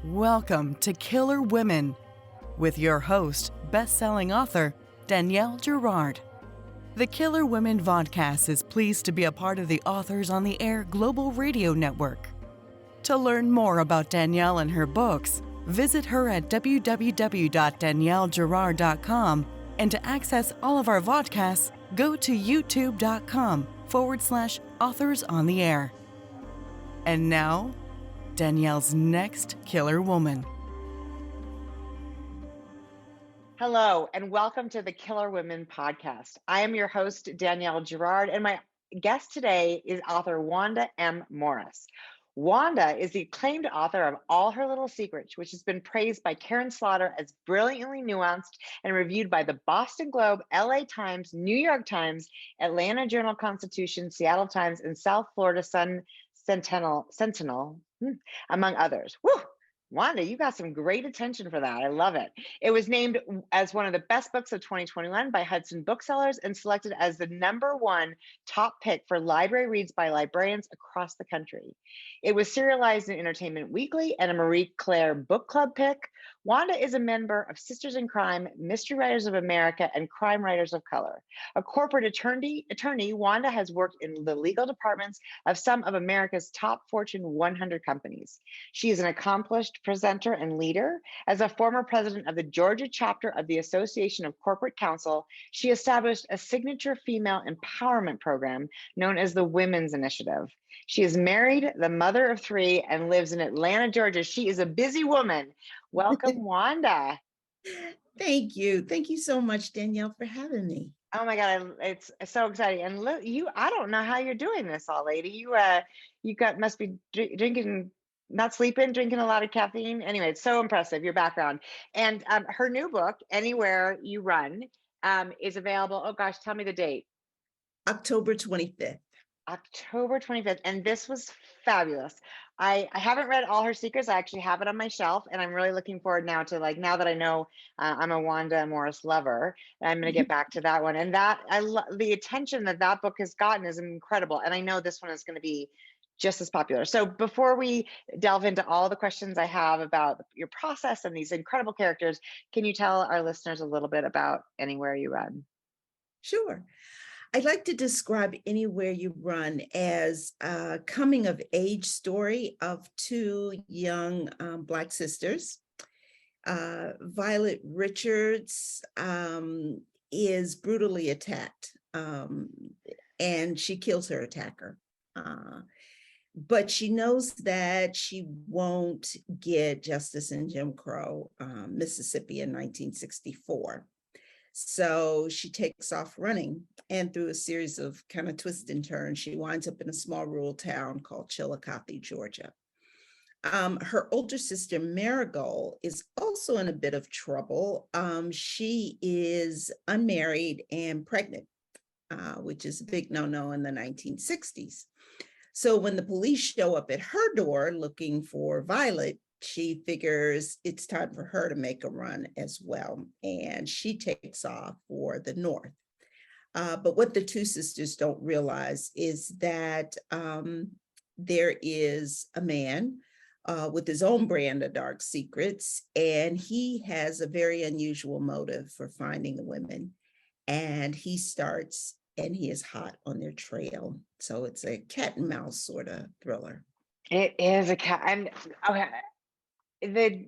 Welcome to Killer Women with your host, best-selling author, Danielle Girard. The Killer Women vodcast is pleased to be a part of the Authors on the Air Global Radio Network. To learn more about Danielle and her books, visit her at www.daniellegirard.com, and to access all of our vodcasts, go to youtube.com/Authors on the Air. And now, Danielle's next killer woman. Hello, and welcome to the Killer Women podcast. I am your host, Danielle Girard, and my guest today is author Wanda M. Morris. Wanda is the acclaimed author of All Her Little Secrets, which has been praised by Karin Slaughter as brilliantly nuanced and reviewed by the Boston Globe, LA Times, New York Times, Atlanta Journal-Constitution, Seattle Times, and South Florida Sun Sentinel, among others. Woo! Wanda, you got some great attention for that. I love it. It was named as one of the best books of 2021 by Hudson Booksellers and selected as the #1 top pick for library reads by librarians across the country. It was serialized in Entertainment Weekly and a Marie Claire Book Club pick. Wanda is a member of Sisters in Crime, Mystery Writers of America, and Crime Writers of Color. A corporate attorney, Wanda has worked in the legal departments of some of America's top Fortune 100 companies. She is an accomplished presenter and leader. As a former president of the Georgia chapter of the Association of Corporate Counsel, she established a signature female empowerment program known as the Women's Initiative. She is married, the mother of 3, and lives in Atlanta, Georgia. She is a busy woman. Welcome, Wanda. Thank you. Thank you so much, Danielle, for having me. Oh my God, it's so exciting. And look, I don't know how you're doing this, all lady. You must be drinking, not sleeping, drinking a lot of caffeine. Anyway, it's so impressive, your background. And her new book, Anywhere You Run, is available. Oh gosh, tell me the date. October 25th. October 25th. And this was fabulous. I haven't read All Her Secrets. I actually have it on my shelf, and I'm really looking forward now to, now that I know I'm a Wanda Morris lover, I'm going to get back to that one. And the attention that book has gotten is incredible. And I know this one is going to be just as popular. So before we delve into all the questions I have about your process and these incredible characters, can you tell our listeners a little bit about Anywhere You Run? Sure. I'd like to describe Anywhere You Run as a coming of age story of 2 young Black sisters. Violet Richards is brutally attacked, and she kills her attacker. But she knows that she won't get justice in Jim Crow, Mississippi in 1964. So she takes off running, and through a series of kind of twists and turns, she winds up in a small rural town called Chillicothe, Georgia. Her older sister, Marigold, is also in a bit of trouble. She is unmarried and pregnant, which is a big no-no in the 1960s. So when the police show up at her door looking for Violet, she figures it's time for her to make a run as well, and she takes off for the north. But what the 2 sisters don't realize is that there is a man with his own brand of dark secrets, and he has a very unusual motive for finding the women. And he starts, and he is hot on their trail. So it's a cat and mouse sort of thriller. It is a cat. And the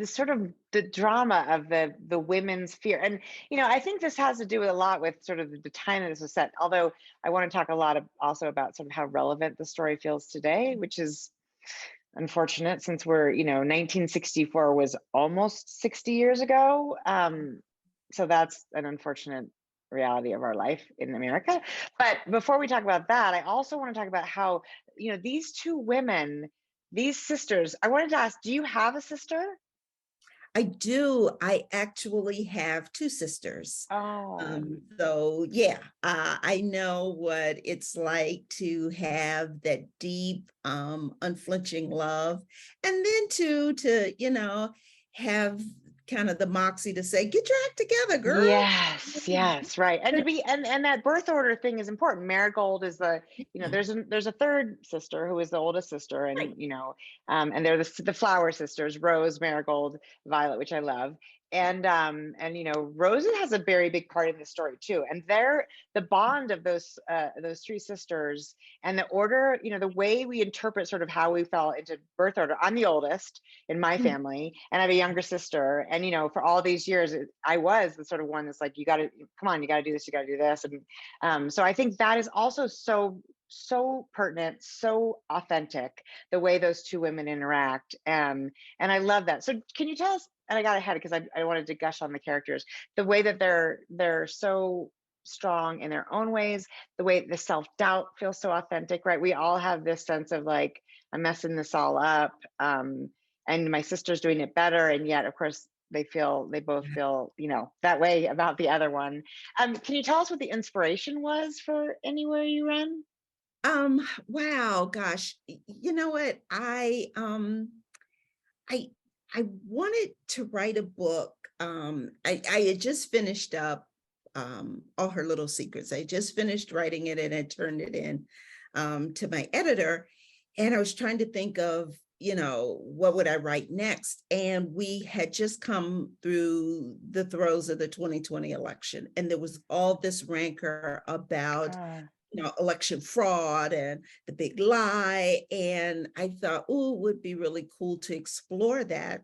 sort of the drama of the women's fear, and I think this has to do a lot with sort of the time that this was set, although I want to talk a lot also about sort of how relevant the story feels today, which is unfortunate since we're 1964 was almost 60 years ago, so that's an unfortunate reality of our life in America. But before we talk about that, I also want to talk about how these 2 women, these sisters, I wanted to ask, do you have a sister? I do. I actually have 2 sisters. Oh. So yeah, I know what it's like to have that deep, unflinching love, and then to have kind of the moxie to say, get your act together, girl. Yes, right. And to be and that birth order thing is important. Marigold is the, there's a third sister who is the oldest sister, and Right. and they're the flower sisters, Rose, Marigold, Violet, which I love. And Rose has a very big part in the story too. And they're the bond of those three sisters and the order, the way we interpret sort of how we fell into birth order. I'm the oldest in my family, and I have a younger sister. And for all these years, I was the sort of one that's like, you got to come on, you got to do this, you got to do this. And so I think that is also so pertinent, so authentic, the way those two women interact. And I love that. So can you tell us? And I got ahead because I wanted to gush on the characters, the way that they're so strong in their own ways, the way the self-doubt feels so authentic, right? We all have this sense of like, I'm messing this all up, and my sister's doing it better, and yet of course they both feel that way about the other one. Can you tell us what the inspiration was for Anywhere You Run? Wow, gosh. You know what? I wanted to write a book. I had just finished up All Her Little Secrets. I just finished writing it and I turned it in to my editor. And I was trying to think of, what would I write next? And we had just come through the throes of the 2020 election. And there was all this rancor about election fraud and the big lie. And I thought, oh, it would be really cool to explore that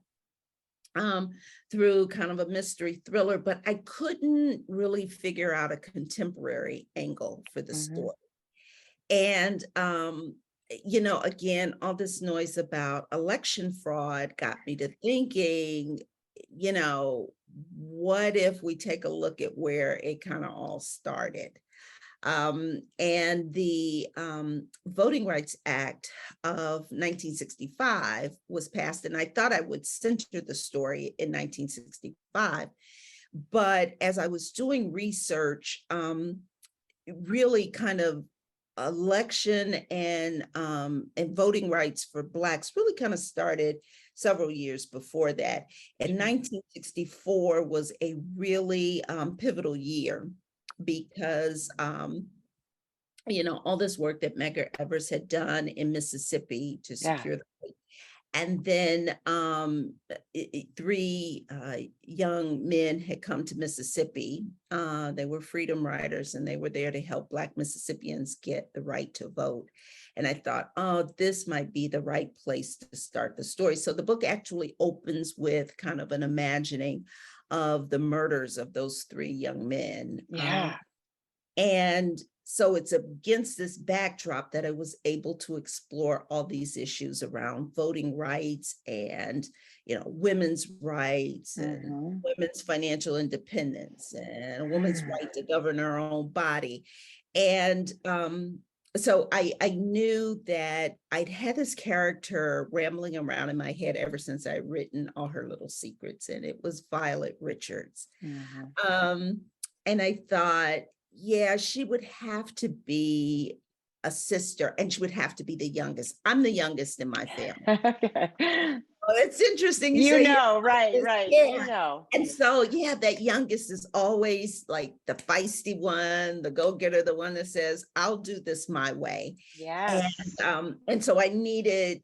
through kind of a mystery thriller, but I couldn't really figure out a contemporary angle for the story. And, again, all this noise about election fraud got me to thinking, what if we take a look at where it kind of all started? And the Voting Rights Act of 1965 was passed, and I thought I would center the story in 1965. But as I was doing research, really kind of election and voting rights for Blacks really kind of started several years before that. And 1964 was a really pivotal year because, all this work that Medgar Evers had done in Mississippi to secure the state. And then three young men had come to Mississippi. They were freedom riders, and they were there to help Black Mississippians get the right to vote. And I thought, oh, this might be the right place to start the story. So the book actually opens with kind of an imagining of the murders of those three young men. And so it's against this backdrop that I was able to explore all these issues around voting rights and, women's rights and women's financial independence and a woman's right to govern her own body. And so I knew that I'd had this character rambling around in my head ever since I'd written All Her Little Secrets, and it was Violet Richards. And I thought, yeah, she would have to be a sister, and she would have to be the youngest. I'm the youngest in my family. Well, it's interesting. Right. Yeah. And so, that youngest is always like the feisty one, the go-getter, the one that says, I'll do this my way. Yes. And so I needed,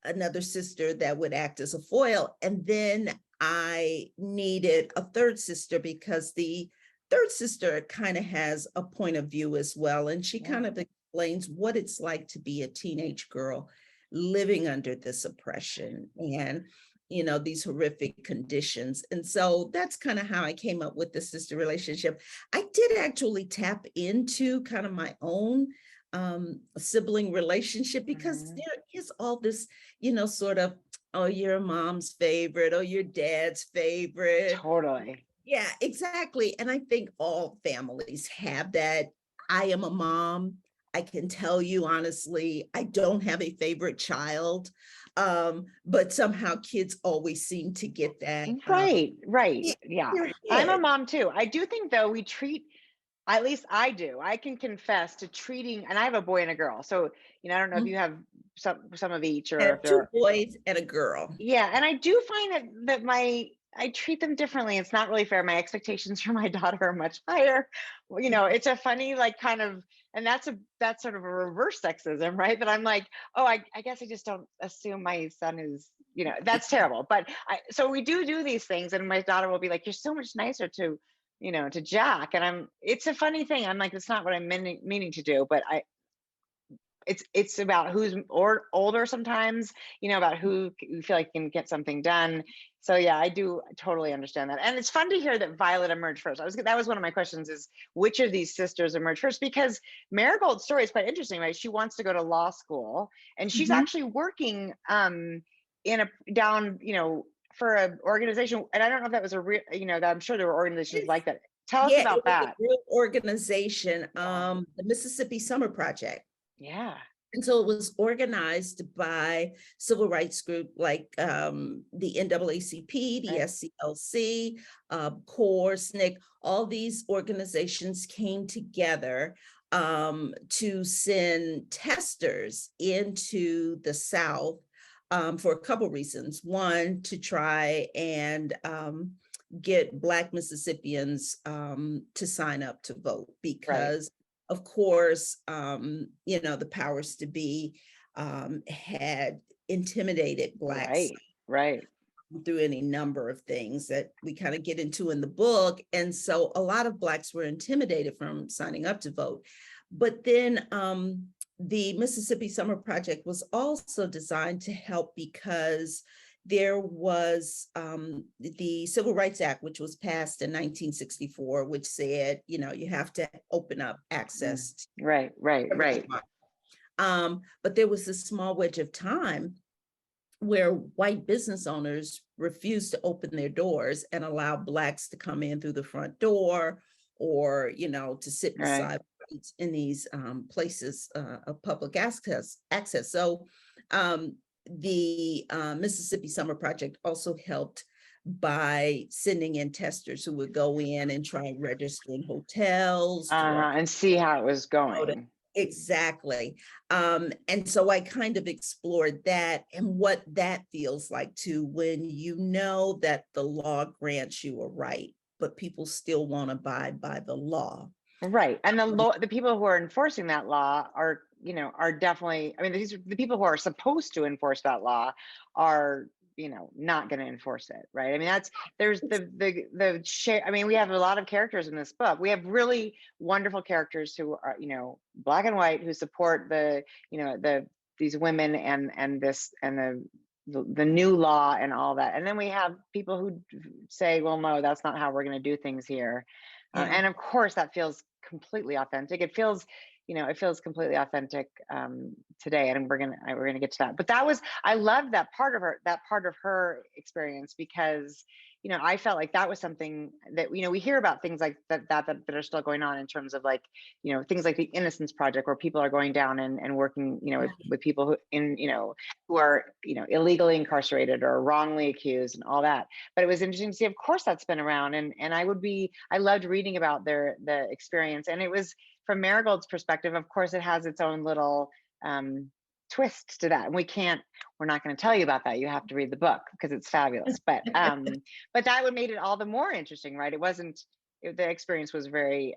another sister that would act as a foil. And then I needed a third sister because the third sister kind of has a point of view as well. And she kind of explains what it's like to be a teenage girl living under this oppression and, these horrific conditions. And so that's kind of how I came up with the sister relationship. I did actually tap into kind of my own sibling relationship because there is all this, sort of, oh, you're a mom's favorite, oh, your dad's favorite. Totally. Yeah, exactly. And I think all families have that. I am a mom. I can tell you honestly, I don't have a favorite child, but somehow kids always seem to get that. Right. Yeah. I'm a mom too. I do think though we treat, at least I do, I can confess to treating, and I have a boy and a girl. So, I don't know if you have some of each, or if two boys and a girl. Yeah. And I do find that my I treat them differently. It's not really fair. My expectations for my daughter are much higher. Well, it's a funny, like, kind of, and that's sort of a reverse sexism, right? That I'm like, oh, I guess I just don't assume my son is, that's terrible. But so we do these things, and my daughter will be like, you're so much nicer to Jack. And it's a funny thing. I'm like, it's not what I'm meaning to do, but it's about who's older sometimes, about who you feel like can get something done. So yeah, I do totally understand that. And it's fun to hear that Violet emerged first. That was one of my questions, is which of these sisters emerged first? Because Marigold's story is quite interesting, right? She wants to go to law school, and she's actually working for an organization. And I don't know if that was a real, that I'm sure there were organizations like that. Tell us Yeah, about it was that. a real organization, the Mississippi Summer Project. Yeah. And so it was organized by civil rights group like the NAACP, the Right. SCLC, CORE, SNCC. All these organizations came together to send testers into the South for a couple reasons. One, to try and get Black Mississippians to sign up to vote, because of course, the powers to be had intimidated Blacks Right. through any number of things that we kind of get into in the book. And so a lot of Blacks were intimidated from signing up to vote. But then the Mississippi Summer Project was also designed to help, because there was the Civil Rights Act, which was passed in 1964, which said, you have to open up access. Right. But there was this small wedge of time where white business owners refused to open their doors and allow Blacks to come in through the front door, or, to sit beside in these places of public access. So the Mississippi Summer Project also helped by sending in testers who would go in and try and register in hotels and see how it was going. Exactly. And so I kind of explored that and what that feels like too, when that the law grants you a right, but people still want to abide by the law. Right. And the people who are enforcing that law are definitely, the people who are supposed to enforce that law are, not going to enforce it. Right. There's the share. We have a lot of characters in this book. We have really wonderful characters who are, Black and white, who support these women and the new law and all that. And then we have people who say, well, no, that's not how we're going to do things here. And of course, that feels completely authentic. It feels completely authentic today, and we're gonna get to that. But I loved that part of her experience, because I felt like that was something that we hear about, things like that are still going on in terms of things like the Innocence Project, where people are going down and working with people who are illegally incarcerated or wrongly accused and all that. But it was interesting to see, of course, that's been around, and I loved reading about the experience. And it was, from Marigold's perspective, of course, it has its own little twist to that, and we're not going to tell you about that. You have to read the book because it's fabulous. But that would made it all the more interesting, right? The experience was very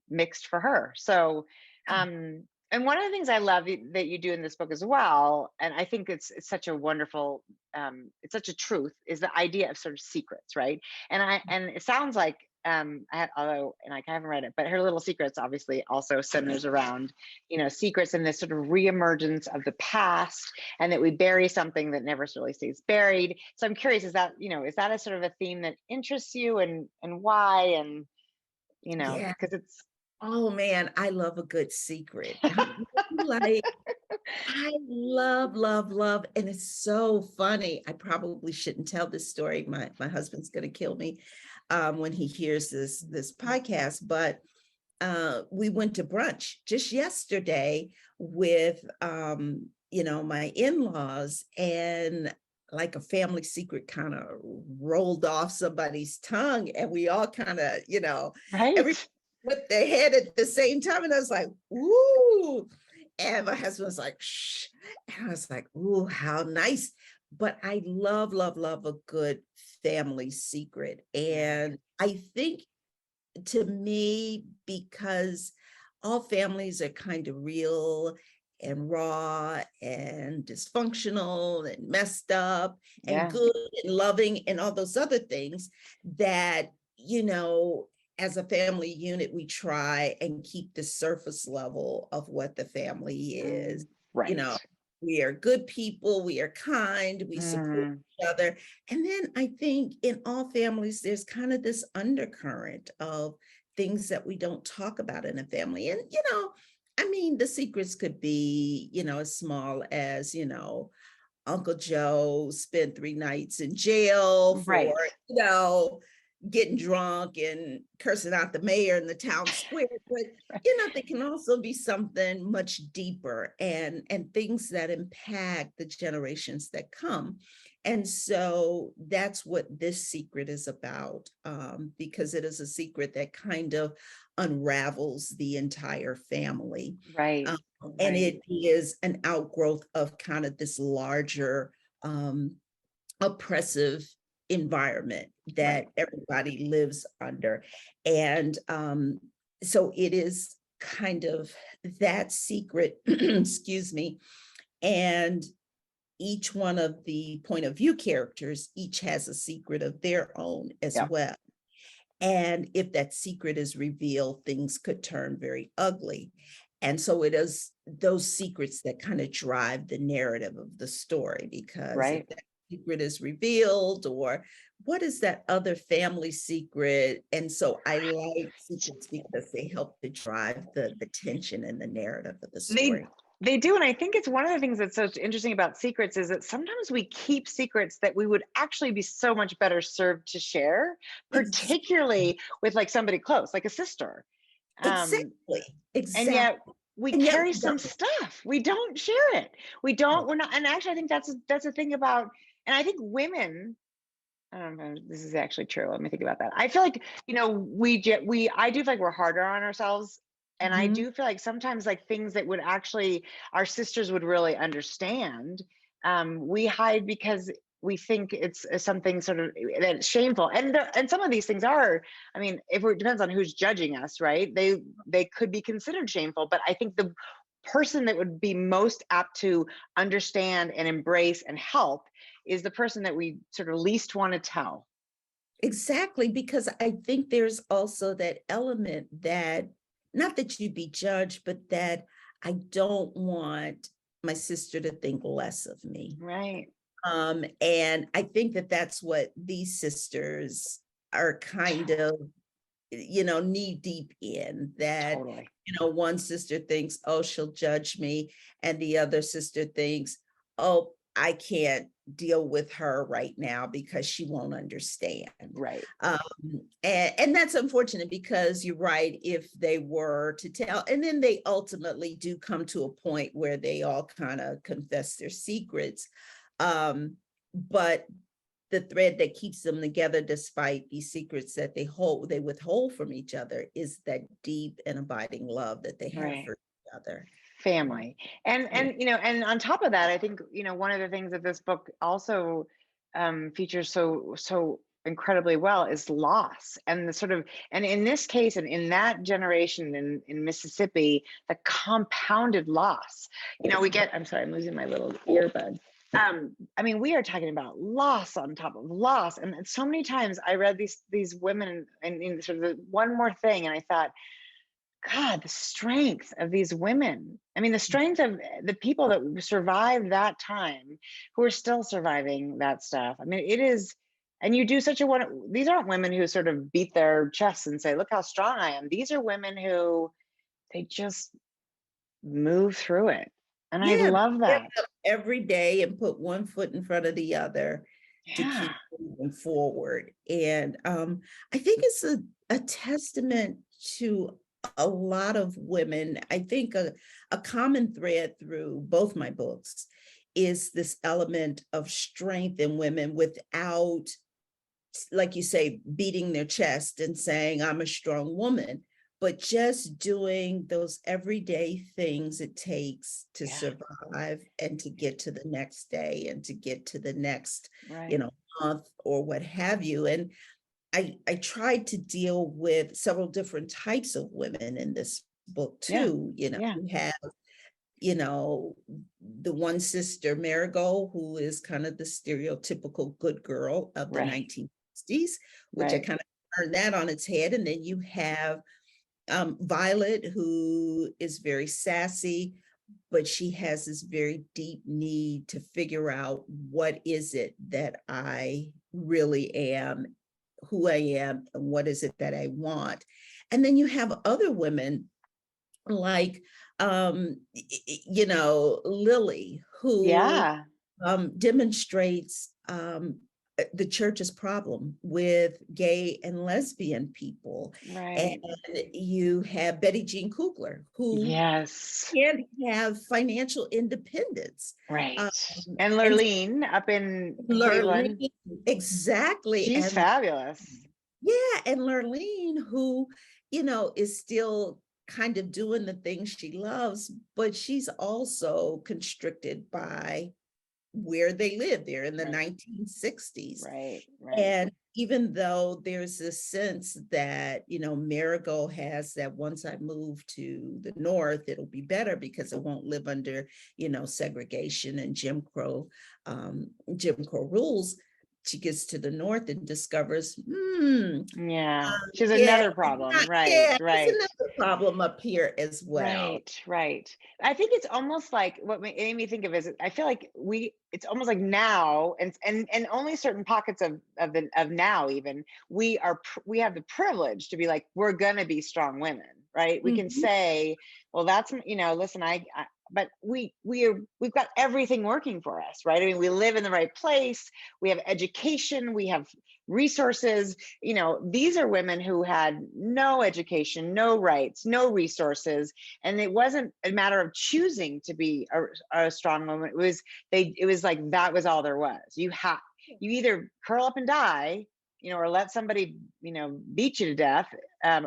mixed for her. So and one of the things I love that you do in this book as well, and I think it's such a wonderful, it's such a truth, is the idea of sort of secrets, right? And it sounds like, I haven't read it, but her little secrets obviously also centers around, secrets and this sort of reemergence of the past, and that we bury something that never really stays buried. So I'm curious, is that a sort of a theme that interests you, and why? And because it's, oh man, I love a good secret. I love, and it's so funny. I probably shouldn't tell this story. My husband's going to kill me when he hears this podcast, but we went to brunch just yesterday with my in-laws, and like a family secret kind of rolled off somebody's tongue, and we all kind of everybody put their head at the same time, and I was like, ooh. And my husband was like, shh. And I was like, ooh, how nice. but I love, love, love a good family secret. And I think, to me, because all families are kind of real and raw and dysfunctional and messed up and Yeah. good and loving and all those other things, that, as a family unit, we try and keep the surface level of what the family is. You know, Right. we are good people, we are kind, we support each other. And then I think in all families, there's kind of this undercurrent of things that we don't talk about in a family. And, I mean, the secrets could be, as small as, Uncle Joe spent 3 nights in jail for, Right. getting drunk and cursing out the mayor in the town square. But, they can also be something much deeper and things that impact the generations that come. And so that's what this secret is about, because it is a secret that kind of unravels the entire family. Right. And Right. it is an outgrowth of kind of this larger oppressive environment that everybody lives under. And so it is kind of that secret, excuse me, and each one of the point of view characters each has a secret of their own as Yeah. well. And if that secret is revealed, things could turn very ugly. And so it is those secrets that kind of drive the narrative of the story, because if that secret is revealed, or what is that other family secret? And so I like secrets because they help to drive the tension and the narrative of the story. They do. And I think it's one of the things that's so interesting about secrets is that sometimes we keep secrets that we would actually be so much better served to share, particularly with like somebody close, like a sister. Exactly. And yet we carry some stuff. We don't share it. We're not. And actually, I think that's a thing about, and I think women, I don't know if this is actually true. Let me think about that. I feel like, I do feel like we're harder on ourselves. And I do feel like sometimes like things that would actually, our sisters would really understand, we hide because we think it's something sort of that's shameful. And some of these things are, I mean, it depends on who's judging us, right? They could be considered shameful, but I think the person that would be most apt to understand and embrace and help is the person that we sort of least want to tell. Exactly, because I think there's also that element that, not that you be judged, but that I don't want my sister to think less of me. Right. And I think that that's what these sisters are kind of, knee deep in, that, Totally. one sister thinks, oh, she'll judge me. And the other sister thinks, oh, I can't deal with her right now because she won't understand. Right. And that's unfortunate, because you're right, if they were to tell, and then they ultimately do come to a point where they all kind of confess their secrets. But the thread that keeps them together, despite these secrets that they withhold from each other, is that deep and abiding love that they have for each other. Family. And and on top of that, I think, one of the things that this book also features so incredibly well is loss, and the sort of, and in this case, and in that generation in Mississippi, the compounded loss. I'm sorry, I'm losing my little earbud. I mean, we are talking about loss on top of loss. And so many times I read these women and sort of the one more thing, and I thought, God, the strength of these women. I mean, the strength of the people that survived that time, who are still surviving that stuff. I mean, it is, and you do such a one. These aren't women who sort of beat their chests and say, look how strong I am. These are women who, they just move through it. And I love that. Every day and put one foot in front of the other to keep moving forward. And I think it's a testament to a lot of women. I think a common thread through both my books is this element of strength in women without, like you say, beating their chest and saying, I'm a strong woman, but just doing those everyday things it takes to survive and to get to the next day and to get to the next, Right. month or what have you. And I tried to deal with several different types of women in this book Yeah. too. Yeah. You have, the one sister, Marigold, who is kind of the stereotypical good girl of the Right. 1960s, which I Right. kind of turned that on its head. And then you have Violet, who is very sassy, but she has this very deep need to figure out what is it that I really am, who I am, and what is it that I want. And then you have other women like Lily, who Yeah. demonstrates the church's problem with gay and lesbian people. And Right. you have Betty Jean Kugler, who Yes. can't have financial independence. Right. Um, And and Lurleen up in Cleveland, Lurleen, exactly. she's And fabulous. yeah, and Lurleen, who, is still kind of doing the things she loves, but she's also constricted by where they live there in the Right. 1960s. Right. Right. And even though there's a sense that, Marigold has that once I move to the North, it'll be better because it won't live under, segregation and Jim Crow rules. She gets to the North and discovers, Yeah. She's yeah, another problem. Right. yeah, there's Right. another problem up here as well. Right, right. I think it's almost like what it made me think of is I feel like it's almost like now and only certain pockets of now even we have the privilege to be like we're gonna be strong women, right? We can Mhm. say, well, that's listen, but we've got everything working for us, right? I mean, we live in the right place, we have education, we have resources. These are women who had no education, no rights, no resources, and it wasn't a matter of choosing to be a strong woman. It was like that was all there was. You either curl up and die, or let somebody beat you to death,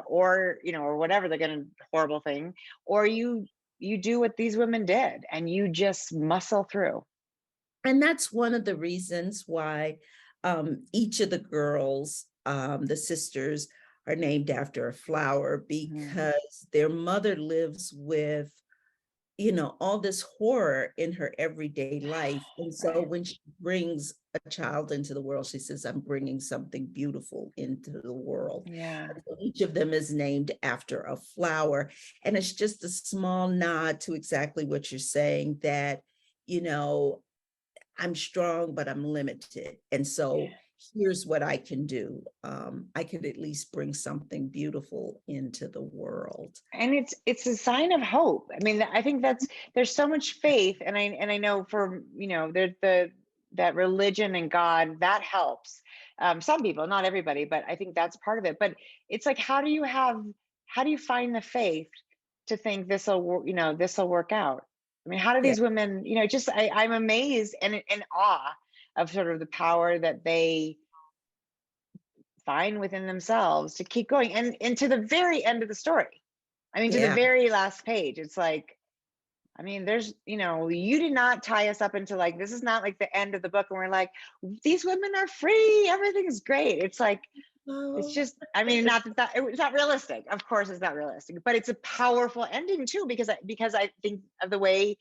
or whatever they're gonna horrible thing, or you do what these women did and you just muscle through. And that's one of the reasons why each of the girls, the sisters, are named after a flower, Mhm. because their mother lives with, all this horror in her everyday life. And so Right. when she brings a child into the world, she says, I'm bringing something beautiful into the world. Yeah. And so each of them is named after a flower. And it's just a small nod to exactly what you're saying, that, you know, I'm strong, but I'm limited. And so here's what I can do. I could at least bring something beautiful into the world. And it's a sign of hope. I mean, I think there's so much faith, and I know for there's that religion and God that helps some people, not everybody, but I think that's part of it. But it's like, how do you find the faith to think this will work out? I mean, how do Yeah, these women, just I'm amazed and in awe of sort of the power that they find within themselves to keep going and to the very end of the story. I mean, to the yeah. very last page, it's like, I mean, you did not tie us up into like, this is not like the end of the book and we're like, these women are free, everything's great. It's like, it's Oh, just, I mean, not that it's not realistic. Of course, it's not realistic, but it's a powerful ending too, because I think of the way,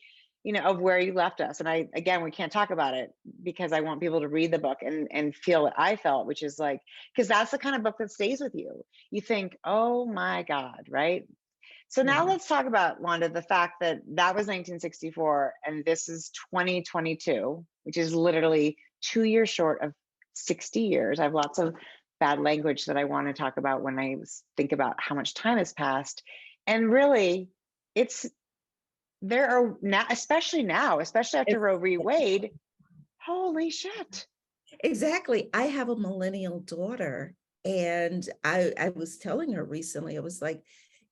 of where you left us. And again, we can't talk about it because I want people to read the book and feel what I felt, which is like, because that's the kind of book that stays with you. You think, oh my God, right? So now yeah, let's talk about, Wanda, the fact that that was 1964 and this is 2022, which is literally 2 years short of 60 years. I have lots of bad language that I want to talk about when I think about how much time has passed. And really, it's there are now, especially after it's- Roe v. Wade, holy shit. exactly. I have a millennial daughter, and I was telling her recently, I was like,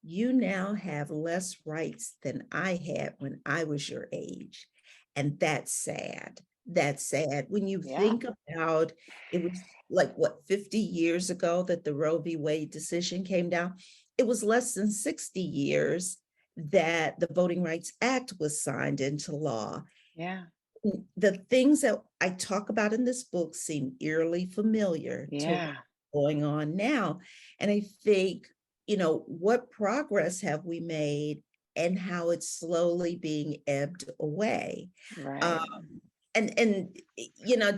you now have less rights than I had when I was your age. And that's sad. That's sad. When you Yeah. think about, it was like what, 50 years ago that the Roe v. Wade decision came down. it was less than 60 years that the Voting Rights Act was signed into law. Yeah. The things that I talk about in this book seem eerily familiar to Yeah. what's going on now. And I think, what progress have we made and how it's slowly being ebbed away. Right. And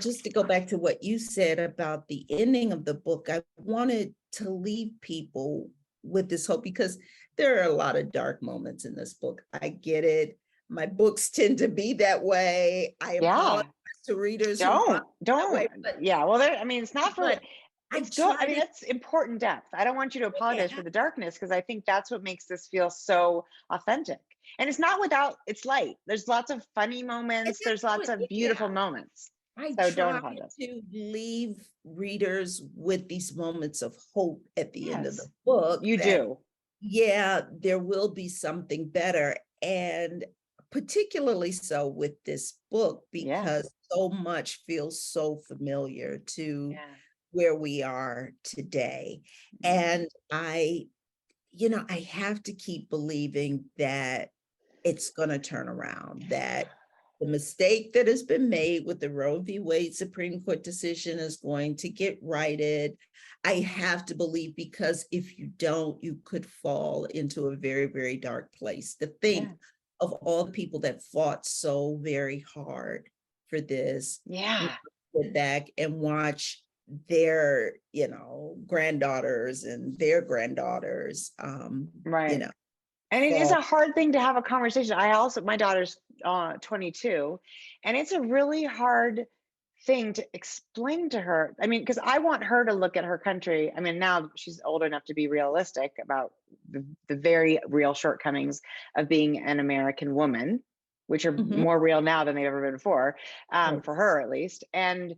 just to go back to what you said about the ending of the book, I wanted to leave people with this hope, because there are a lot of dark moments in this book. I get it. My books tend to be that way. I Yeah. apologize to readers who find that way, but, Yeah. Well, there, I mean, it's not for, but I it's still, I tried mean, it. that's important depth. I don't want you to apologize Yeah, for the darkness, because I think that's what makes this feel so authentic. And it's not without, it's light. There's lots of funny and moments. There's that's lots what, of beautiful moments. I So don't try apologize. to leave readers with these moments of hope at the end of the Yes, book, you that, do. yeah, there will be something better. And particularly so with this book, Yeah. because so much feels so familiar to Yeah. where we are today. Mhm. And I have to keep believing that it's going to turn around, that the mistake that has been made with the Roe v. Wade Supreme Court decision is going to get righted. I have to believe, because if you don't, you could fall into a very, very dark place. To think Yeah. of all the people that fought so very hard for this, Yeah. sit back and watch their, granddaughters and their granddaughters, Right. And it is fall. a hard thing to have a conversation. My daughter's 22, and it's a really hard thing to explain to her. I mean, because I want her to look at her country. I mean, now she's old enough to be realistic about the very real shortcomings of being an American woman, which are Mhm. more real now than they've ever been before, Yes. for her at least. And,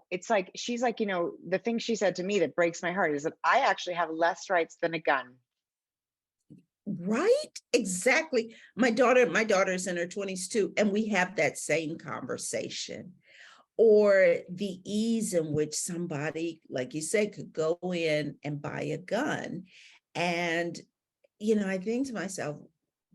it's like, she's like, the thing she said to me that breaks my heart is that I actually have less rights than a gun. Right? Exactly. My daughter's in her 20s too, and we have that same conversation. Or the ease in which somebody, like you said, could go in and buy a gun. And, I think to myself,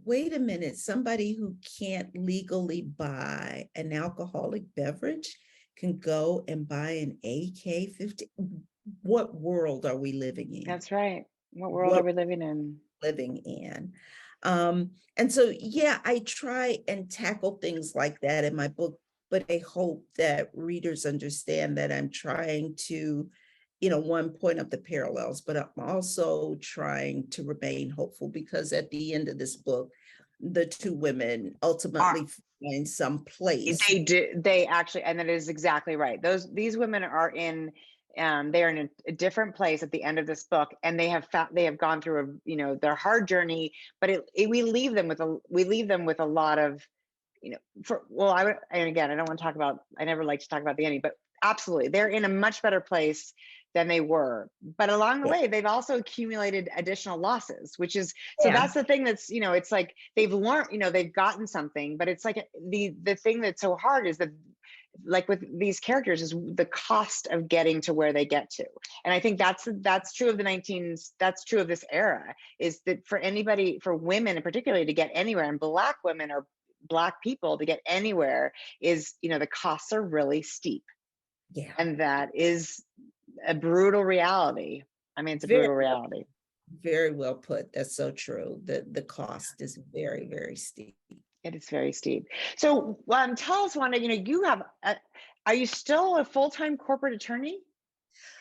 wait a minute, somebody who can't legally buy an alcoholic beverage can go and buy an AK-50. What world are we living in? That's right. What world are What we living in? living in. And so, yeah, I try and tackle things like that in my book, but I hope that readers understand that I'm trying to, one, point up the parallels, but I'm also trying to remain hopeful, because at the end of this book, the two women Are ultimately find some place. they do they actually, and that is exactly right. These women are in they are in a different place at the end of this book, and they have gone through their hard journey, but we leave them with a lot of, and again, I don't want to talk about, I never like to talk about the ending, but absolutely, they're in a much better place than they were. But along the Yeah. way, they've also accumulated additional losses, which is, so Yeah. that's the thing that's, it's like they've learned, they've gotten something, but it's like the thing that's so hard is that, like with these characters, is the cost of getting to where they get to. And I think that's true of the 19s, that's true of this era, is that for anybody, for women particularly, to get anywhere, and Black women or Black people to get anywhere, is, the costs are really steep. Yeah. And that is a brutal reality. I mean, it's a Very, brutal reality. very well put. That's so true. The cost is very, very steep. It is very steep. So tell us, Wanda, are you still a full-time corporate attorney?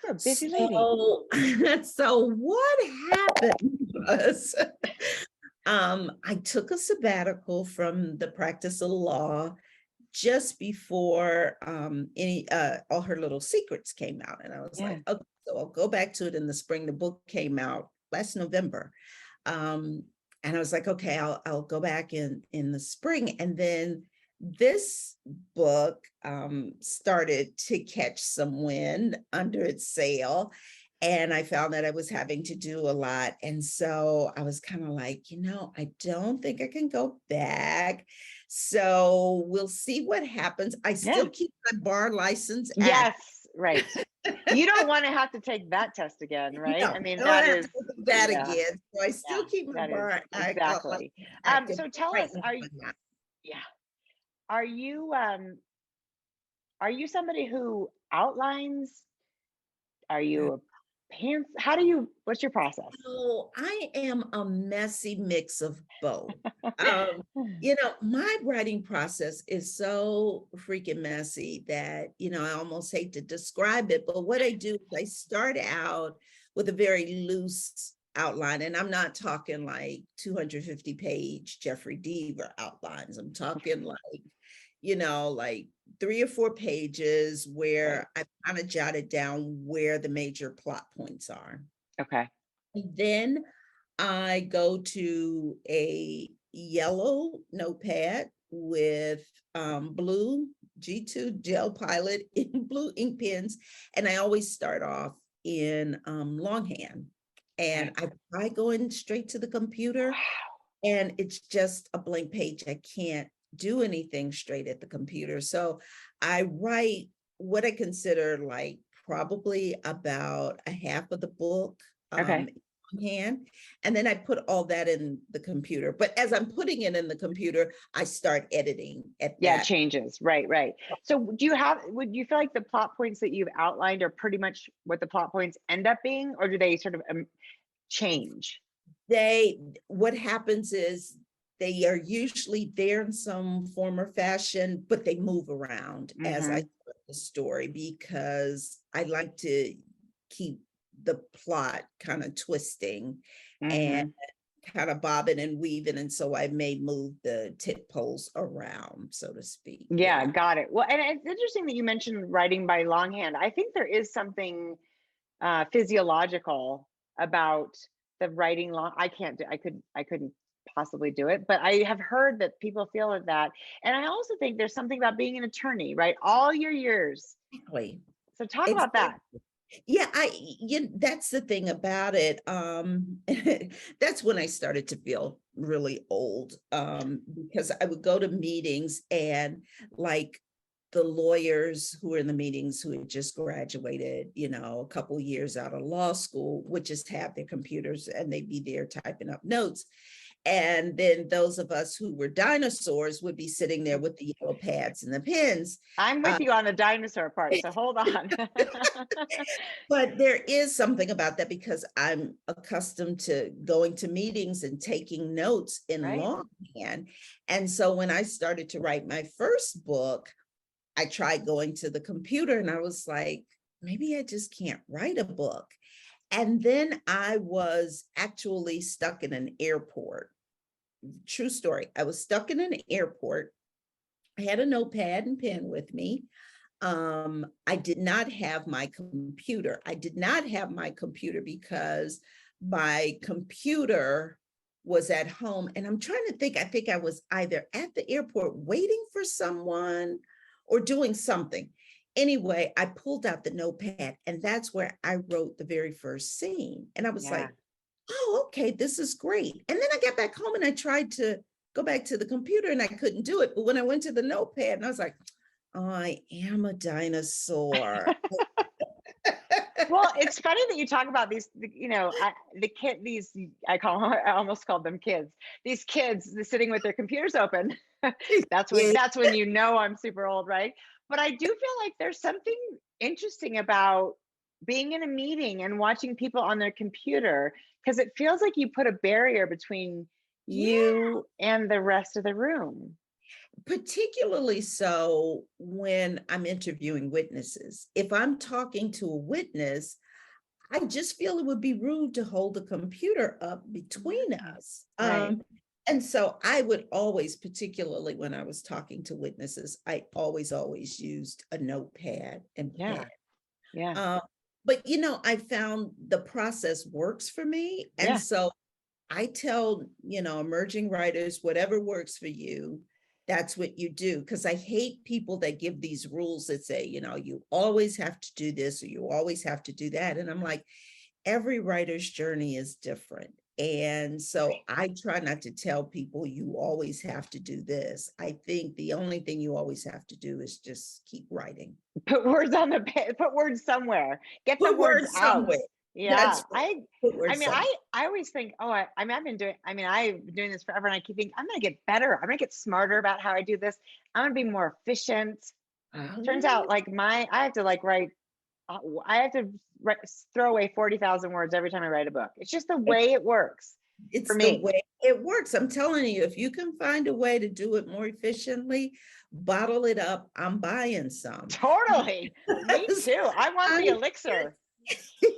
You're a busy lady. So, so what happened was, I took a sabbatical from the practice of law just before all her little secrets came out. And I was Yeah. like, okay, so I'll go back to it in the spring. The book came out last November. And I was like, okay, I'll go back in the spring. And then this book started to catch some wind under its sail. And I found that I was having to do a lot. And so I was kind of like, I don't think I can go back. So we'll see what happens. I still keep my bar license active. Yes. right. You don't want to have to take that test again, right? No, I mean, I don't that have is, to do that yeah, again. So I still yeah, keep my that is bar exactly. active So tell right us, now. I'm not. yeah, are you somebody who outlines? Are you a pants? What's your process? So I am a messy mix of both. My writing process is so freaking messy that, I almost hate to describe it. But what I do is I start out with a very loose outline, and I'm not talking like 250-page Jeffrey Deaver outlines. I'm talking like 3 or 4 pages Right. where I kind of jotted down where the major plot points are. Okay. Then I go to a yellow notepad with blue G2 gel pilot in blue ink pens. And I always start off in longhand. And Okay. I try going straight to the computer, and it's just a blank page. I can't do anything straight at the computer. So I write what I consider like probably about a half of the book Okay. in hand, and then I put all that in the computer. But as I'm putting it in the computer, I start editing at Yeah, it that. changes. Right, right. So would you feel like the plot points that you've outlined are pretty much what the plot points end up being, or do they sort of change? What happens is they are usually there in some form or fashion, but they move around as I Mm-hmm. tell the story, because I like to keep the plot kind of twisting and Mm-hmm. kind of bobbing and weaving. And so I may move the tit poles around, so to speak. Yeah, Yeah. got it. Well, and it's interesting that you mentioned writing by longhand. I think there is something physiological about the writing long. I couldn't possibly do it, but I have heard that people feel that. And I also think there's something about being an attorney, right? All your years. Exactly. So talk about Exactly. that. Yeah, that's the thing about it. That's when I started to feel really old, because I would go to meetings, and like the lawyers who were in the meetings who had just graduated, a couple years out of law school, would just have their computers and they'd be there typing up notes. And then those of us who were dinosaurs would be sitting there with the yellow pads and the pens. I'm with you on the dinosaur part, so hold on. But there is something about that, because I'm accustomed to going to meetings and taking notes in Right. longhand. And so when I started to write my first book, I tried going to the computer, and I was like, maybe I just can't write a book. And then I was actually stuck in an airport. True story. I was stuck in an airport. I had a notepad and pen with me. I did not have my computer. I did not have my computer because my computer was at home. And I'm trying to think, I think I was either at the airport waiting for someone or doing something. Anyway, I pulled out the notepad, and that's where I wrote the very first scene. And I was Yeah. like, oh, okay, this is great. And then I got back home and I tried to go back to the computer, and I couldn't do it. But when I went to the notepad, and I was like, oh, I am a dinosaur. Well, it's funny that you talk about these, I almost called them kids. These kids sitting with their computers open. That's when you know I'm super old, right? But I do feel like there's something interesting about being in a meeting and watching people on their computer, because it feels like you put a barrier between Yeah, you and the rest of the room. particularly so when I'm interviewing witnesses. If I'm talking to a witness, I just feel it would be rude to hold the computer up between us. Right. And so I would always, particularly when I was talking to witnesses, I always used a notepad and pen. Yeah. Yeah. Uh, but I found the process works for me. And Yeah. so I tell, emerging writers, whatever works for you, that's what you do. Because I hate people that give these rules that say, you always have to do this or you always have to do that. And I'm like, every writer's journey is different. And so I try not to tell people you always have to do this. I think the only thing you always have to do is just keep writing. Put words on the page, put words somewhere, get the Put words words out. somewhere. Yeah. That's right. Put words somewhere. I always think, oh, I've been doing, I've been doing this forever, and I keep thinking, I'm going to get better. I'm going to get smarter about how I do this. I'm going to be more efficient. Turns out, like, I have to write, I have to throw away 40,000 words every time I write a book. It's just the way it works. It's for the me. way it works. I'm telling you, if you can find a way to do it more efficiently, bottle it up. I'm buying some. Totally. Me too. I want the elixir.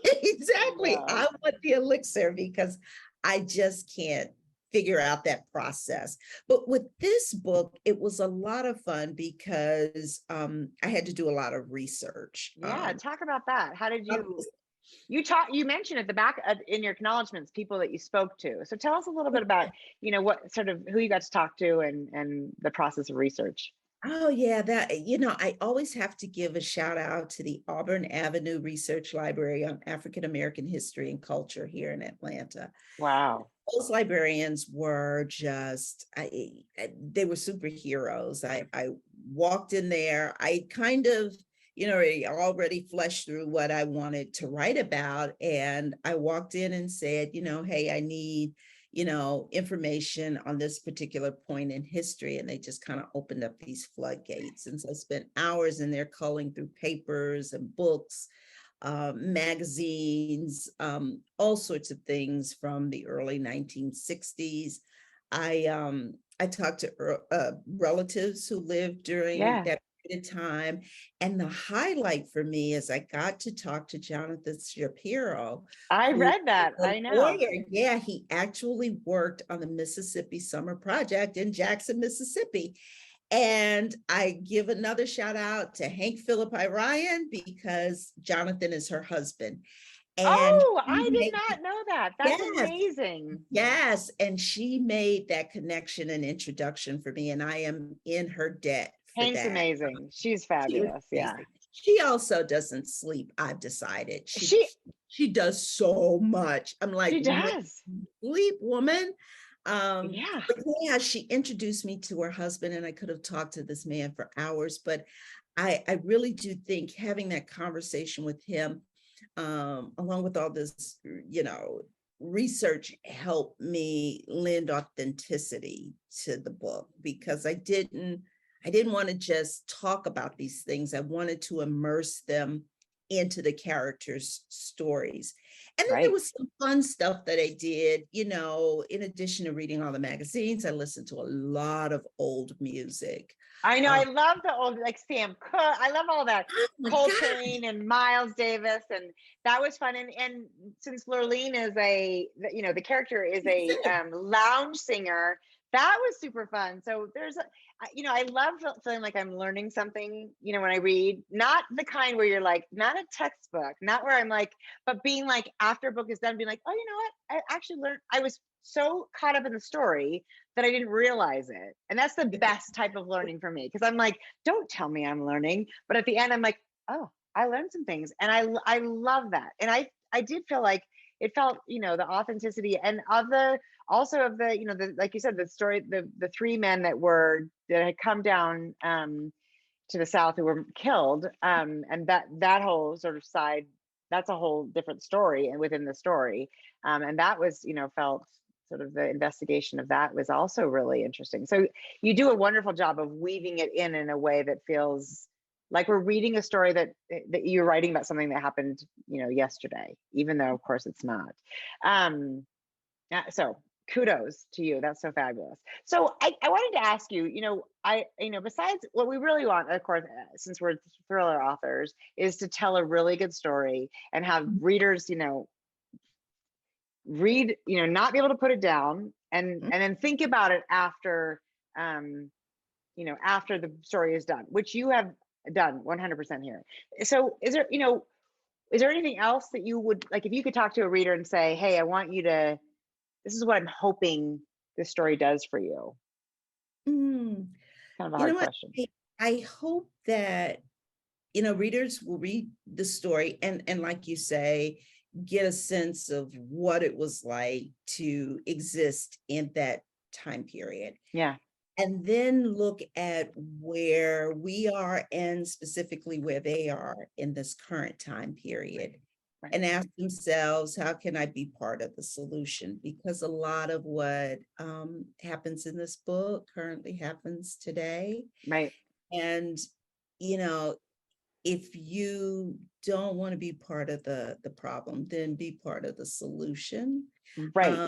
Exactly. Yeah. I want the elixir because I just can't figure out that process. But with this book, it was a lot of fun because I had to do a lot of research. Yeah, talk about that. How did you mentioned at the back in your acknowledgments people that you spoke to. So tell us a little bit about, what sort of who you got to talk to and the process of research. Oh yeah, I always have to give a shout out to the Auburn Avenue Research Library on African American History and Culture here in Atlanta. Wow. Those librarians were just, they were superheroes. I walked in there, I kind of, already fleshed through what I wanted to write about. And I walked in and said, hey, I need, information on this particular point in history. And they just kind of opened up these floodgates. And so I spent hours in there culling through papers and books, magazines, all sorts of things from the early 1960s. I talked to relatives who lived during that period of time. And the highlight for me is I got to talk to Jonathan Shapiro. I read that. I know. Lawyer. Yeah, he actually worked on the Mississippi Summer Project in Jackson, Mississippi. And I give another shout out to Hank Philippi Ryan because Jonathan is her husband. And I did not know that. That's amazing. Yes. And she made that connection and introduction for me. And I am in her debt for Hank's that. amazing. She's fabulous. Yeah. She also doesn't sleep, I've decided. She does so much. I'm like, she does. Sleep, woman. Yeah. She introduced me to her husband, and I could have talked to this man for hours, but I really do think having that conversation with him, along with all this, research, helped me lend authenticity to the book, because I didn't want to just talk about these things. I wanted to immerse them into the characters' stories. And then there was some fun stuff that I did, in addition to reading all the magazines. I listened to a lot of old music. I know. I love the old, like Sam Cooke. I love all that. Coltrane and Miles Davis. And that was fun. And since Lurleen is the character is a lounge singer, that was super fun. So I love feeling like I'm learning something, when I read, not the kind where you're like, not a textbook, not where I'm like, but being like, after a book is done, being like, oh, you know what? I actually learned, I was so caught up in the story that I didn't realize it. And that's the best type of learning for me. Cause I'm like, don't tell me I'm learning. But at the end, I'm like, oh, I learned some things. And I love that. And I did feel like it felt, the authenticity and also of the, like you said, the story, the three men that had come down to the South who were killed, and that whole sort of side, that's a whole different story and within the story, and that was, felt sort of the investigation of that was also really interesting. So you do a wonderful job of weaving it in a way that feels like we're reading a story that you're writing about something that happened, yesterday, even though of course it's not. So kudos to you. That's so fabulous. So I wanted to ask you, besides what we really want, of course, since we're thriller authors, is to tell a really good story and have readers, read, not be able to put it down and then think about it after, after the story is done, which you have done 100% here. So is there anything else that you would like, if you could talk to a reader and say, hey, I want you to, this is what I'm hoping this story does for you? Kind of a hard question. I hope that, readers will read the story and like you say, get a sense of what it was like to exist in that time period. Yeah. And then look at where we are and specifically where they are in this current time period. Right. And ask themselves, how can I be part of the solution? Because a lot of what happens in this book currently happens today. Right. And, if you don't want to be part of the problem, then be part of the solution. Right.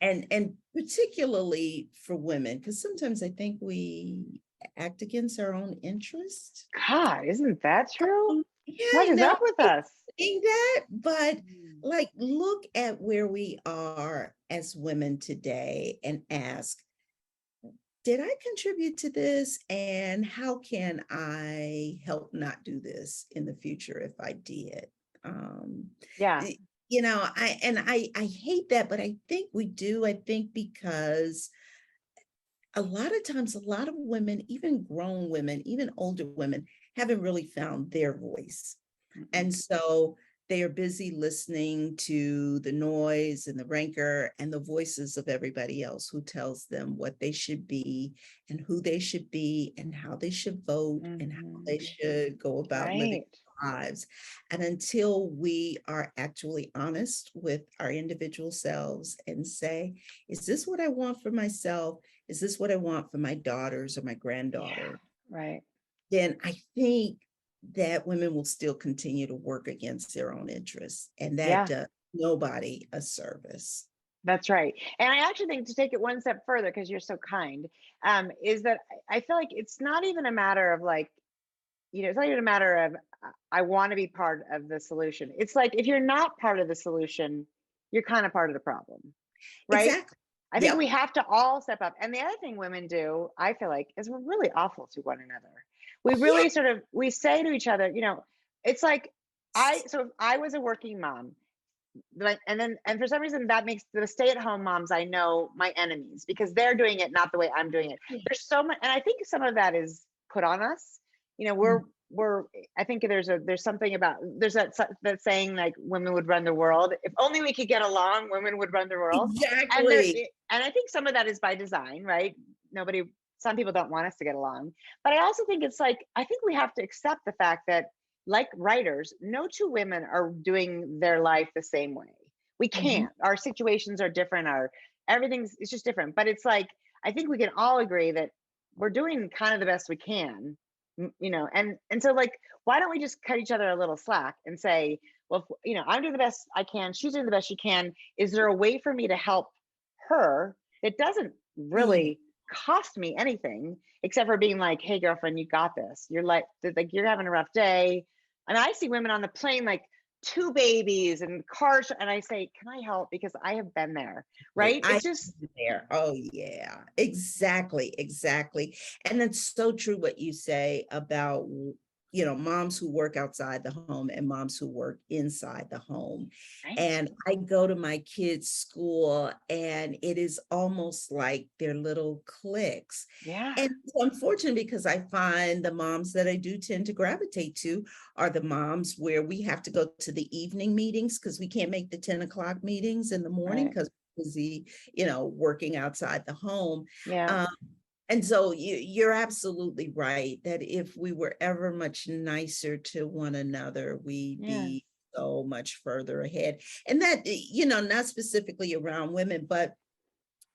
And particularly for women, because sometimes I think we act against our own interest. God, isn't that true? Yeah, What I is know. up with us? Saying that, but like, look at where we are as women today and ask, did I contribute to this? And how can I help not do this in the future if I did? Yeah. I hate that, but I think we do. I think because a lot of times, a lot of women, even grown women, even older women, haven't really found their voice. And so they are busy listening to the noise and the rancor and the voices of everybody else who tells them what they should be and who they should be and how they should vote and how they should go about living their lives. And until we are actually honest with our individual selves and say, is this what I want for myself? Is this what I want for my daughters or my granddaughter? Yeah, right. Then I think that women will still continue to work against their own interests, and that does nobody a service. That's right. And I actually think, to take it one step further, because you're so kind, is that I feel like it's not even a matter of like, it's not even a matter of I want to be part of the solution. It's like, if you're not part of the solution, you're kind of part of the problem, right? Exactly. I think we have to all step up. And the other thing women do, I feel like, is we're really awful to one another. We really we say to each other, it's like, so if I was a working mom, and for some reason that makes the stay-at-home moms I know my enemies, because they're doing it not the way I'm doing it. There's so much, and I think some of that is put on us. I think there's something about, there's that saying, like, women would run the world. If only we could get along, women would run the world. Exactly. And I think some of that is by design, right? Some people don't want us to get along. But I also think it's like, I think we have to accept the fact that, like writers, no two women are doing their life the same way. We can't. Our situations are different. It's just different. But it's like, I think we can all agree that we're doing kind of the best we can, and so, like, why don't we just cut each other a little slack and say, well, I'm doing the best I can, she's doing the best she can. Is there a way for me to help her that doesn't really cost me anything, except for being like, hey, girlfriend, you got this. You're like you're having a rough day. And I see women on the plane, like 2 babies and cars, and I say, can I help? Because I have been there, right? It's just there. Oh yeah, exactly. And that's so true what you say about, moms who work outside the home and moms who work inside the home. right. And I go to my kids' school and it is almost like they're little cliques. Yeah. And it's unfortunate, because I find the moms that I do tend to gravitate to are the moms where we have to go to the evening meetings because we can't make the 10 o'clock meetings in the morning because we're busy, working outside the home. Yeah. And so you're absolutely right that if we were ever much nicer to one another, we'd be so much further ahead. And that, not specifically around women, but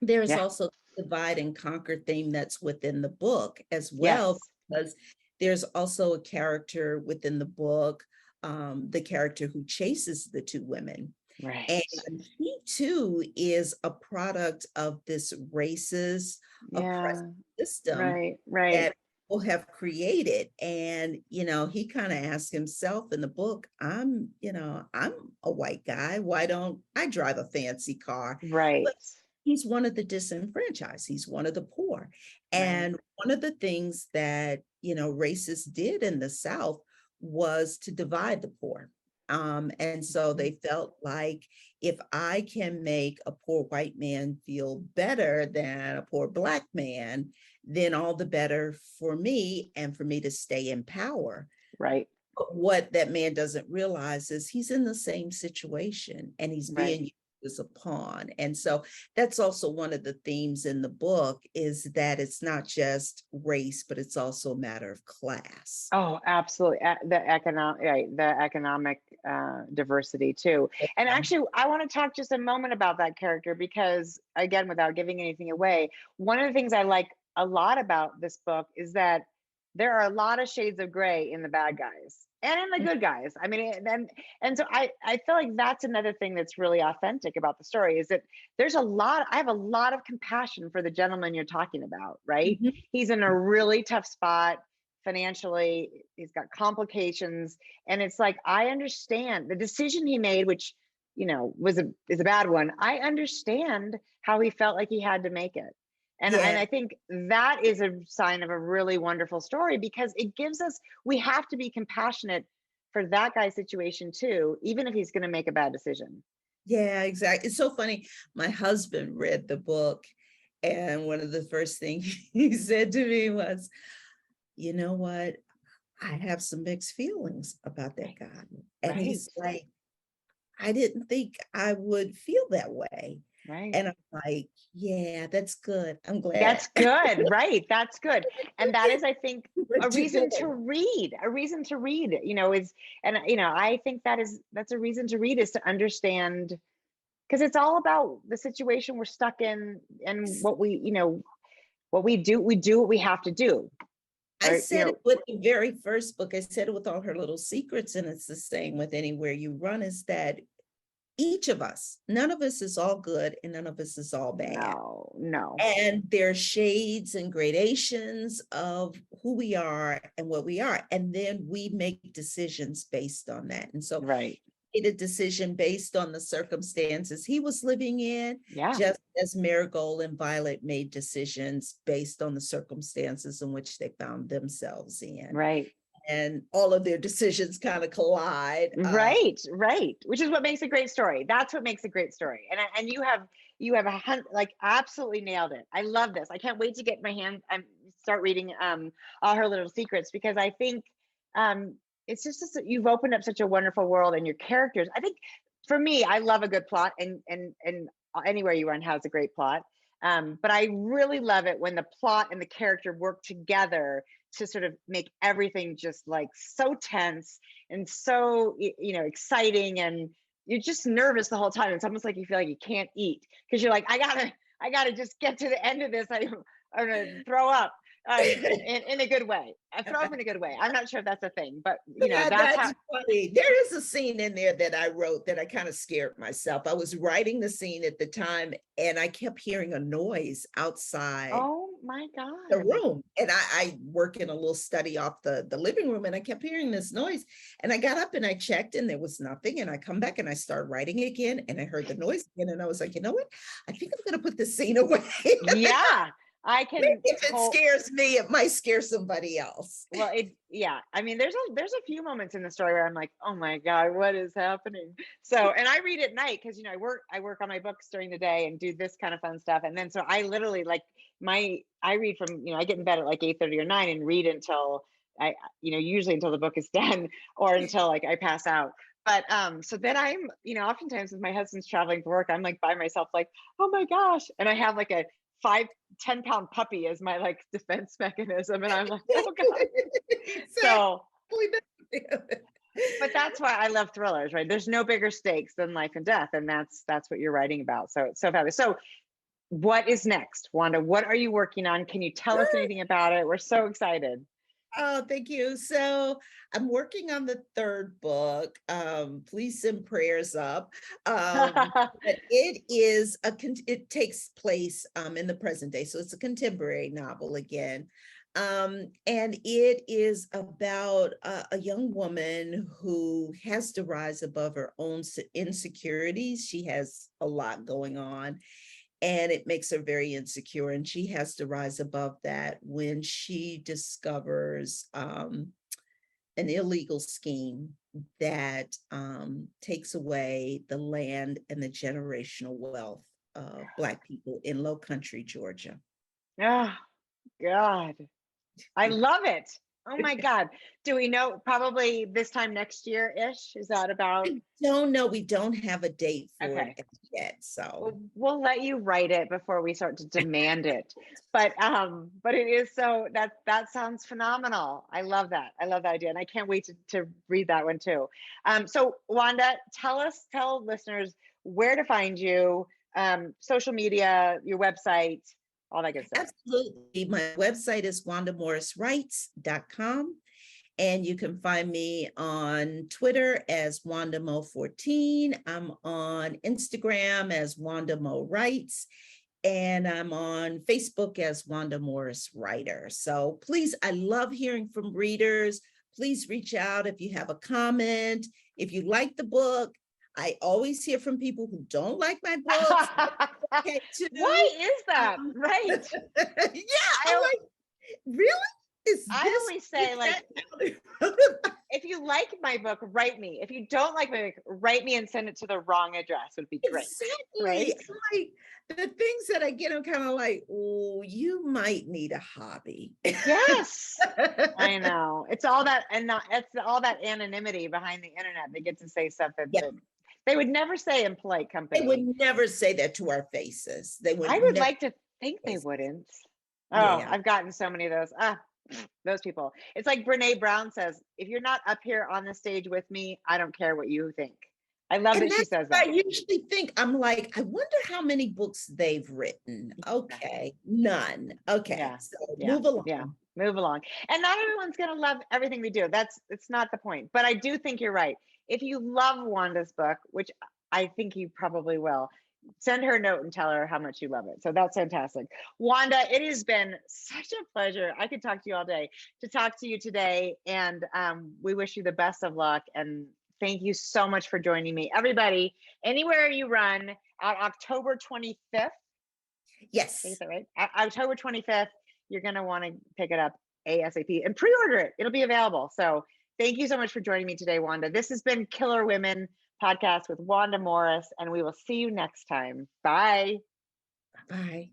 there's also the divide and conquer theme that's within the book as well, because there's also a character within the book, the character who chases the 2 women. Right. And he too is a product of this racist oppressive system that people have created. And, he kind of asked himself in the book, I'm a white guy. Why don't I drive a fancy car? Right. But he's one of the disenfranchised. He's one of the poor. And one of the things that, racists did in the South was to divide the poor. And so they felt like, if I can make a poor white man feel better than a poor Black man, then all the better for me and for me to stay in power. Right. But what that man doesn't realize is he's in the same situation and he's Right. being used as a pawn. And so that's also one of the themes in the book, is that it's not just race, but it's also a matter of class. Oh, absolutely. The economic, right, the economic diversity too. And actually, I want to talk just a moment about that character because, again, without giving anything away, one of the things I like a lot about this book is that there are a lot of shades of gray in the bad guys and in the good guys. I mean, and so I feel like that's another thing that's really authentic about the story is that I have a lot of compassion for the gentleman you're talking about, right? Mhm. He's in a really tough spot financially, he's got complications, and it's like I understand the decision he made, which is a bad one. I understand how he felt like he had to make it. And Yeah. I think that is a sign of a really wonderful story because it gives us, we have to be compassionate for that guy's situation too, even if he's going to make a bad decision. Yeah, exactly. It's so funny. My husband read the book, and one of the first things he said to me was, you know what? I have some mixed feelings about that guy. And Right. he's like, I didn't think I would feel that way. Right. And I'm like, yeah, that's good. I'm glad. That's good, right? That's good, and that is, I think, a What you reason to doing? read. A reason to read, is, and I think that's a reason to read, is to understand, because it's all about the situation we're stuck in and what what we do. We do what we have to do, I or said it with the very first book. I said it with all her little secrets, and it's the same with Anywhere You Run, is that each of us, none of us is all good and none of us is all bad. no. And there are shades and gradations of who we are and what we are. And then we make decisions based on that. And so Right. made a decision based on the circumstances he was living in, Yeah. just as Marigold and Violet made decisions based on the circumstances in which they found themselves in. Right. And all of their decisions kind of collide. Right. Which is what makes a great story. That's what makes a great story. And you have like absolutely nailed it. I love this. I can't wait to get my hand and start reading all her little secrets, because I think it's just you've opened up such a wonderful world, and your characters. I think for me, I love a good plot, and Anywhere You Run has a great plot. But I really love it when the plot and the character work together to sort of make everything just like so tense and so exciting, and you're just nervous the whole time. It's almost like you feel like you can't eat because you're like, I gotta just get to the end of this. I'm gonna throw up in a good way. I throw up in a good way. I'm not sure if that's a thing, but that's how. Funny. There is a scene in there that I wrote that I kind of scared myself. I was writing the scene at the time, and I kept hearing a noise outside. Oh my God. The room. And I work in a little study off the living room, and I kept hearing this noise. And I got up and I checked, and there was nothing. And I come back and I start writing again, and I heard the noise again. And I was like, you know what? I think I'm gonna put this scene away. Yeah. I can. If it scares me, it might scare somebody else. Well, I mean, there's a few moments in the story where I'm like, oh my God, what is happening? So, and I read at night because I work on my books during the day and do this kind of fun stuff. And then so I literally I read from, I get in bed at like 8:30 or 9 and read until usually until the book is done or until like I pass out. But so then I'm, oftentimes if my husband's traveling for work, I'm like by myself, like, oh my gosh. And I have like a 10-pound puppy as my like defense mechanism, and I'm like, oh God. So but that's why I love thrillers, right? There's no bigger stakes than life and death, and that's what you're writing about. So it's so fabulous. So what is next, Wanda? What are you working on? Can you tell us anything about it? We're so excited. Oh, thank you. So I'm working on the third book. Please send prayers up. But it takes place in the present day. So it's a contemporary novel again. And it is about a young woman who has to rise above her own insecurities. She has a lot going on, and it makes her very insecure, and she has to rise above that when she discovers an illegal scheme that takes away the land and the generational wealth of Black people in Low Country, Georgia. Oh God, I love it. Oh my God. Do we know probably this time next year-ish? Is that about? I don't know. We don't have a date for Okay. it yet. So We'll let you write it before we start to demand it. But it is so that sounds phenomenal. I love that. I love that idea. And I can't wait to read that one too. So Wanda, tell listeners where to find you, social media, your website, all that good stuff. absolutely. My website is wandamorriswrites.com. And you can find me on Twitter as WandaMo14. I'm on Instagram as Wanda Mo Writes. And I'm on Facebook as Wanda Morris Writer. So please, I love hearing from readers. Please reach out if you have a comment. If you like the book, I always hear from people who don't like my books. Okay, too. Why is that? Right. Yeah, I'm like, really? I always say, like, if you like my book, write me. If you don't like my book, write me and send it to the wrong address. Would be great. Exactly. Right? Like the things that I get, I'm kind of like, oh, you might need a hobby. Yes. I know. It's all that, and it's all that anonymity behind the internet. They get to say something that they would never say in polite company. They would never say that to our faces. They would. I would like to think they wouldn't. Oh, Yeah. I've gotten so many of those. Those people. It's like Brene Brown says, if you're not up here on the stage with me, I don't care what you think. I love that she says that. I usually think, I'm like, I wonder how many books they've written. Okay, none. Okay, Yeah. so Yeah. move along. Yeah, move along. And not everyone's going to love everything we do. It's not the point. But I do think you're right. If you love Wanda's book, which I think you probably will, send her a note and tell her how much you love it. So that's fantastic. Wanda, it has been such a pleasure. I could talk to you all day to talk to you today. And we wish you the best of luck. And thank you so much for joining me. Everybody, anywhere you run, on October 25th. Yes. Is that right? October 25th, you're going to want to pick it up ASAP and pre-order it. It'll be available. So thank you so much for joining me today, Wanda. This has been Killer Women Podcast with Wanda Morris, and we will see you next time. Bye. Bye.